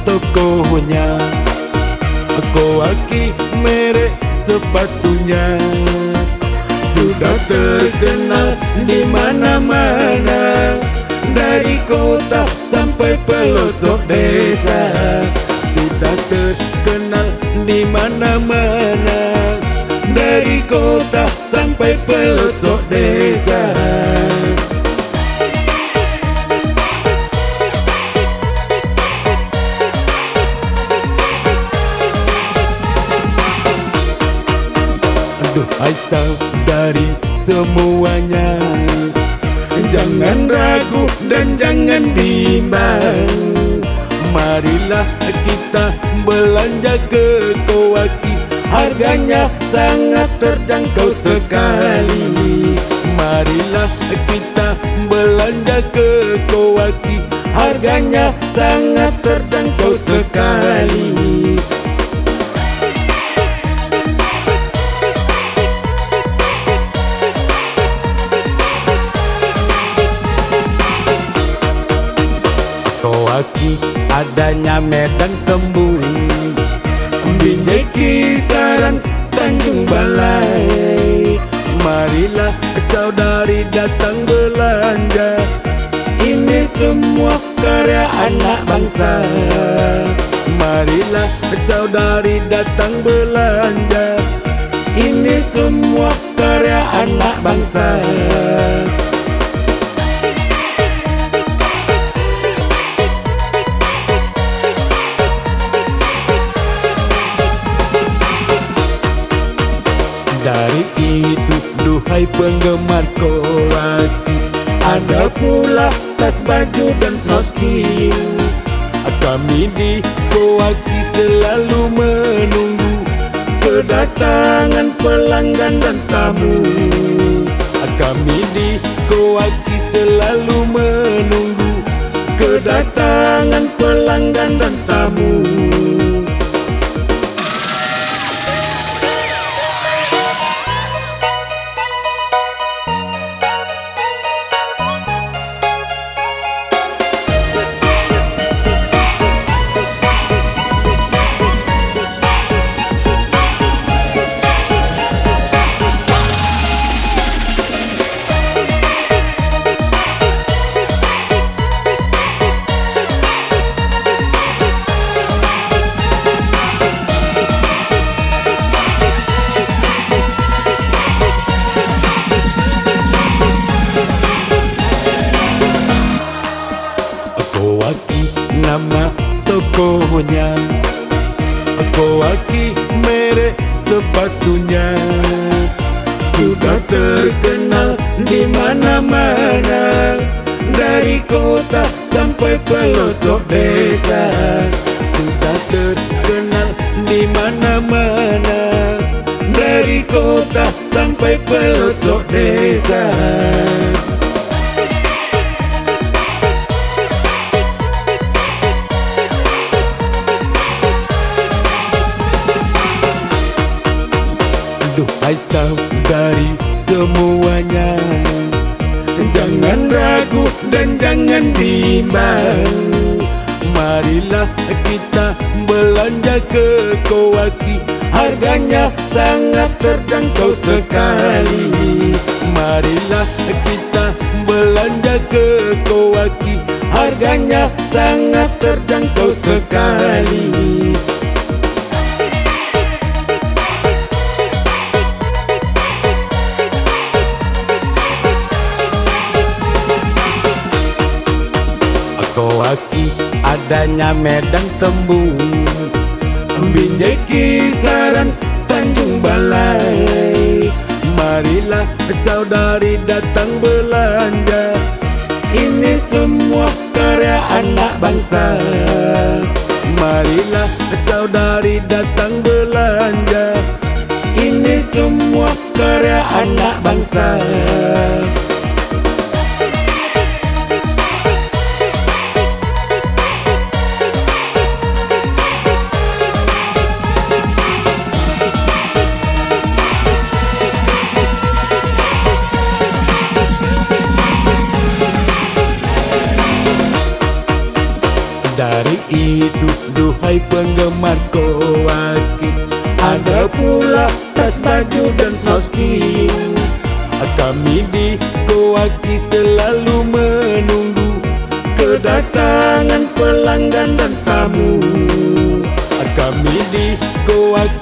tokonya. Kowaki merek sepatunya sudah terkenal di mana-mana, dari kota sampai pelosok desa. Sudah terkenal di mana-mana, dari kota sampai pelosok desa. Duhai saudari semuanya, jangan ragu dan jangan bimbang. Marilah kita belanja ke Kowaki, harganya sangat terjangkau sekali. Marilah kita belanja ke Kowaki, harganya sangat terjangkau sekali. Kowaki adanya Medan Tembung, Binjai Kisaran, Tanjung Balai. Marilah saudari datang belanja, ini semua karya anak bangsa. Marilah saudari datang belanja, ini semua karya anak bangsa. Dari itu duhai penggemar Kowaki, ada pula tas baju dan soski. Kami di Kowaki selalu menunggu kedatangan pelanggan dan tamu. Kami di Kowaki selalu menunggu kedatangan pelanggan dan tamu. Kowaki nama tokonya, Kowaki merek sepatunya. Sudah terkenal di mana-mana, dari kota sampai pelosok desa. Sudah terkenal di mana-mana, dari kota sampai pelosok desa. Duhai saudari semuanya, jangan ragu dan jangan bimbang. Marilah kita belanja ke Kowaki, harganya sangat terjangkau sekali. Marilah kita belanja ke Kowaki, harganya sangat terjangkau sekali. Kowaki adanya Medan Tembung, Binjai Kisaran, Tanjung Balai. Marilah saudari datang belanja, ini semua karya anak bangsa. Marilah saudari datang belanja, ini semua karya anak bangsa. Dari itu duhai penggemar Kowaki. Ada pula tas baju dan soski. Kami di Kowaki selalu menunggu kedatangan pelanggan dan tamu. Kami di Kowaki